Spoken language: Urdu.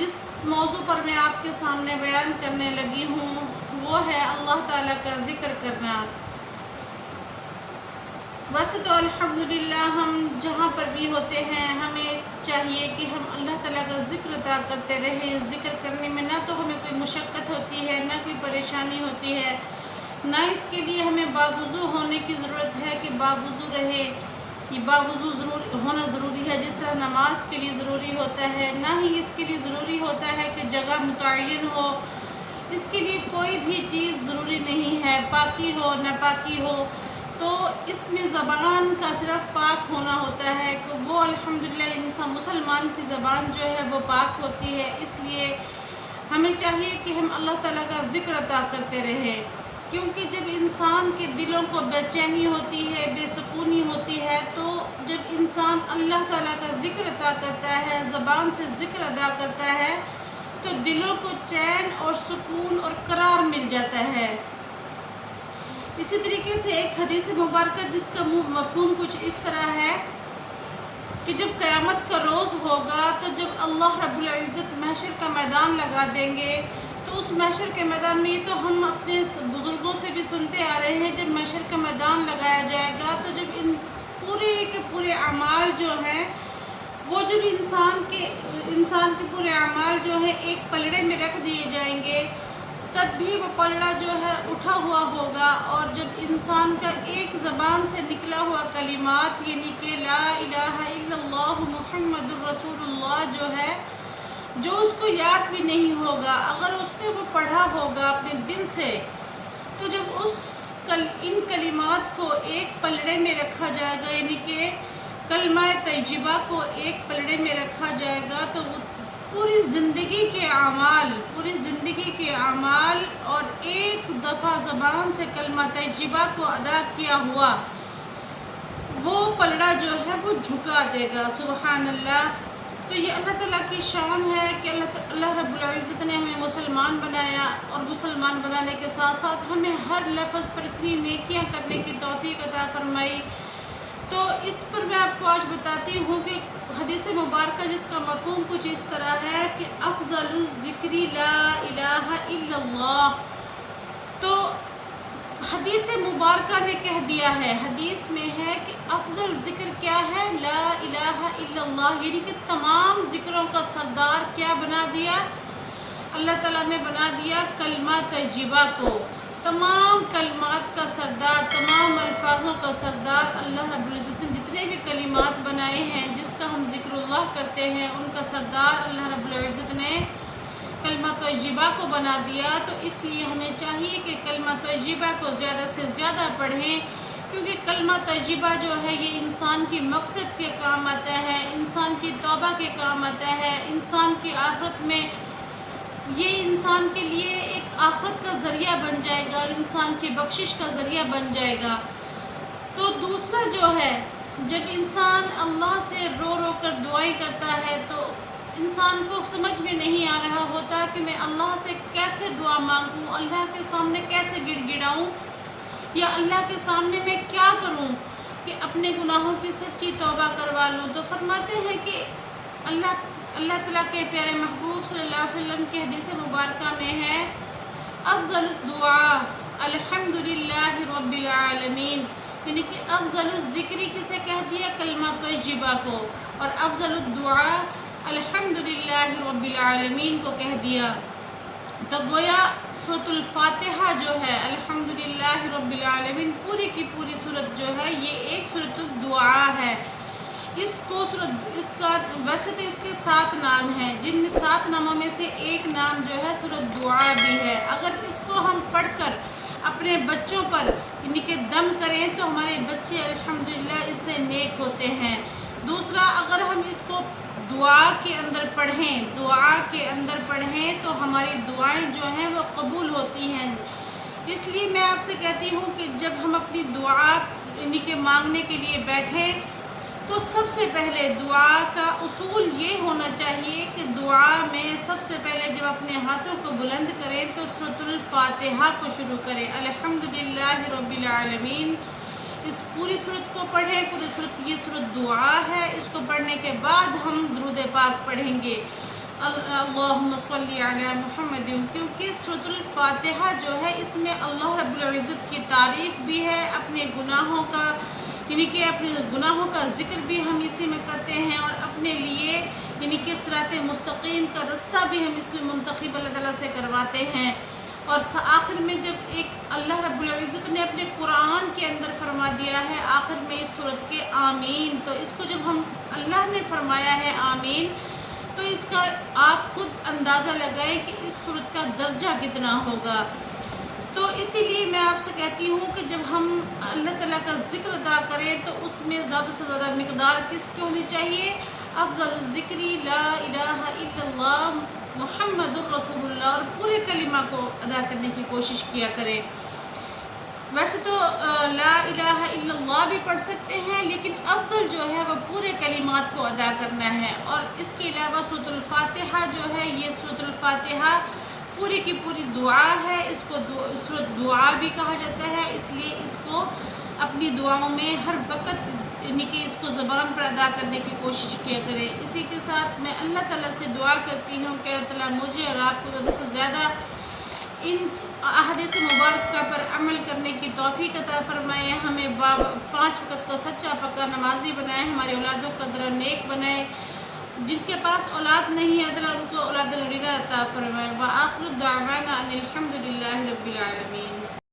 جس موضوع پر میں آپ کے سامنے بیان کرنے لگی ہوں وہ ہے اللہ تعالیٰ کا ذکر کرنا۔ ویسے تو الحمدللہ ہم جہاں پر بھی ہوتے ہیں ہمیں چاہیے کہ ہم اللہ تعالیٰ کا ذکر ادا کرتے رہیں۔ ذکر کرنے میں نہ تو ہمیں کوئی مشقت ہوتی ہے، نہ کوئی پریشانی ہوتی ہے، نہ اس کے لیے ہمیں باوضو ہونے کی ضرورت ہے کہ باوضو رہے۔ یہ باوضو ہونا ضروری ہے جس طرح نماز کے لیے ضروری ہوتا ہے، نہ ہی اس کے لیے ضروری ہوتا ہے کہ جگہ متعین ہو۔ اس کے لیے کوئی بھی چیز ضروری نہیں ہے، پاکی ہو ناپاکی ہو، تو اس میں زبان کا صرف پاک ہونا ہوتا ہے کہ وہ الحمدللہ انسان مسلمان کی زبان جو ہے وہ پاک ہوتی ہے۔ اس لیے ہمیں چاہیے کہ ہم اللہ تعالیٰ کا ذکر ادا کرتے رہیں، کیونکہ جب انسان کے دلوں کو بے چینی ہوتی ہے، بے سکونی ہوتی ہے، تو جب انسان اللہ تعالیٰ کا ذکر ادا کرتا ہے، زبان سے ذکر ادا کرتا ہے، تو دلوں کو چین اور سکون اور قرار مل جاتا ہے۔ اسی طریقے سے ایک حدیث مبارکہ جس کا مفہوم کچھ اس طرح ہے کہ جب قیامت کا روز ہوگا تو جب اللہ رب العزت محشر کا میدان لگا دیں گے، تو اس محشر کے میدان میں یہ تو ہم اپنے بزرگوں سے بھی سنتے آ رہے ہیں، جب محشر کا میدان لگایا جائے گا تو جب ان پورے کے پورے اعمال جو ہیں وہ جب انسان کے پورے اعمال جو ہیں ایک پلڑے میں رکھ دیے جائیں گے، تب بھی وہ پلڑا جو ہے اٹھا ہوا ہوگا، اور جب انسان کا ایک زبان سے نکلا ہوا کلمات یعنی کہ لا الہ الا اللہ محمد الرسول اللہ جو ہے، جو اس کو یاد بھی نہیں ہوگا، اگر اس نے وہ پڑھا ہوگا اپنے دل سے، تو جب ان کلمات کو ایک پلڑے میں رکھا جائے گا، یعنی کہ کلمہ طیبہ کو ایک پلڑے میں رکھا جائے گا، تو وہ پوری زندگی کے اعمال اور ایک دفعہ زبان سے کلمہ طیبہ کو ادا کیا ہوا وہ پلڑا جو ہے وہ جھکا دے گا۔ سبحان اللہ۔ تو یہ اللہ تعالیٰ کی شان ہے کہ اللہ رب العزت نے ہمیں مسلمان بنایا، اور مسلمان بنانے کے ساتھ ساتھ ہمیں ہر لفظ پر اتنی نیکیاں کرنے کی توفیق عطا فرمائی۔ تو اس پر میں آپ کو آج بتاتی ہوں کہ حدیث مبارکہ جس کا مفہوم کچھ اس طرح ہے کہ افضل الذکر لا الہ الا اللہ۔ تو حدیث مبارکہ نے کہہ دیا ہے، حدیث میں ہے کہ افضل ذکر کیا ہے؟ لا الہ الا اللہ، یعنی کہ تمام ذکروں کا سردار کیا بنا دیا؟ اللہ تعالیٰ نے بنا دیا کلمہ طیبہ کو۔ تمام کلمات کا سردار، تمام الفاظوں کا سردار اللہ رب العزت نے جتنے بھی کلمات بنائے ہیں جس کا ہم ذکر اللہ کرتے ہیں، ان کا سردار اللہ رب العزت نے کلمہ طیبہ کو بنا دیا۔ تو اس لیے ہمیں چاہیے کہ کلمہ طیبہ کو زیادہ سے زیادہ پڑھیں، کیونکہ کلمہ طیبہ جو ہے یہ انسان کی مغفرت کے کام آتا ہے، انسان کی توبہ کے کام آتا ہے، انسان کی آخرت میں یہ انسان کے لیے ایک آخرت کا ذریعہ بن جائے گا، انسان کی بخشش کا ذریعہ بن جائے گا۔ تو دوسرا جو ہے، جب انسان اللہ سے رو رو کر دعائیں کرتا ہے تو انسان کو سمجھ میں نہیں آ رہا ہوتا کہ میں اللہ سے کیسے دعا مانگوں، اللہ کے سامنے کیسے گڑ گڑاؤں، یا اللہ کے سامنے میں کیا کروں کہ اپنے گناہوں کی سچی توبہ کروا لوں۔ تو فرماتے ہیں کہ اللہ تعالیٰ کے پیارے محبوب صلی اللہ علیہ وسلم کی حدیث مبارکہ میں ہے افضل الدعاء الحمدللہ رب العالمین، یعنی کہ افضل الذکر کسے کہہ دیا؟ کلمہ طیبہ کو، اور افضل الدعاء الحمدللہ رب العالمین کو کہہ دیا۔ تو گویا سورۃ الفاتحہ جو ہے الحمدللہ رب العالمین پوری کی پوری سورت جو ہے یہ ایک سورۃ الدعاء ہے۔ ویسے تو اس کے 7 نام ہیں، جن میں 7 ناموں میں سے ایک نام جو ہے سورۃ دعاء بھی ہے۔ اگر اس کو ہم پڑھ کر اپنے بچوں پر یعنی کہ دم کریں تو ہمارے بچے الحمدللہ اس سے نیک ہوتے ہیں۔ دوسرا، اگر ہم اس کو دعا کے اندر پڑھیں تو ہماری دعائیں جو ہیں وہ قبول ہوتی ہیں۔ اس لیے میں آپ سے کہتی ہوں کہ جب ہم اپنی دعا یعنی کہ مانگنے کے لیے بیٹھیں تو سب سے پہلے دعا کا اصول یہ ہونا چاہیے کہ دعا میں سب سے پہلے جب اپنے ہاتھوں کو بلند کریں تو سورۃ الفاتحہ کو شروع کریں، الحمدللہ رب العالمین۔ اس پوری سورت کو پڑھیں، یہ سورت دعا ہے، اس کو پڑھنے کے بعد ہم درود پاک پڑھیں گے۔ اللہم صلی علی محمد، کیونکہ سورۃ الفاتحہ جو ہے اس میں اللہ رب العزت کی تعریف بھی ہے، اپنے گناہوں کا یعنی کہ اپنے گناہوں کا ذکر بھی ہم اسی میں کرتے ہیں، اور اپنے لیے یعنی کہ صراط مستقیم کا رستہ بھی ہم اس میں منتخب اللہ تعالیٰ سے کرواتے ہیں۔ اور آخر میں جب ایک اللہ رب العزت نے اپنے قرآن کے اندر فرما دیا ہے آخر میں اس صورت کے آمین، تو اس کو جب ہم اللہ نے فرمایا ہے آمین، تو اس کا آپ خود اندازہ لگائیں کہ اس صورت کا درجہ کتنا ہوگا۔ تو اسی لیے میں آپ سے کہتی ہوں کہ جب ہم اللہ تعالیٰ کا ذکر ادا کریں تو اس میں زیادہ سے زیادہ مقدار کس کی ہونی چاہیے؟ افضل الذکری لا الہ الا اللہ محمد الرسول اللہ، اور پورے کلمہ کو ادا کرنے کی کوشش کیا کریں۔ ویسے تو لا الہ الا اللہ بھی پڑھ سکتے ہیں، لیکن افضل جو ہے وہ پورے کلمات کو ادا کرنا ہے۔ اور اس کے علاوہ سورۃ الفاتحہ جو ہے، یہ سورۃ الفاتحہ پوری کی پوری دعا ہے، اس کو سورۃ دعا بھی کہا جاتا ہے، اس لیے اس کو اپنی دعاؤں میں ہر وقت یعنی کہ اس کو زبان پر ادا کرنے کی کوشش کیا کریں۔ اسی کے ساتھ میں اللہ تعالیٰ سے دعا کرتی ہوں کہ اللہ تعالیٰ مجھے اور آپ کو زیادہ سے زیادہ ان احادیث مبارکہ پر عمل کرنے کی توفیق عطا فرمائے، ہمیں 5 وقت کا سچا پکا نمازی بنائے، ہمارے اولادوں کا قدر نیک بنائے، جن کے پاس اولاد نہیں ہے اللہ ان کو اولاد نورینا عطا فرمائے۔ وآخر دعوانا ان الحمد للہ رب العالمین۔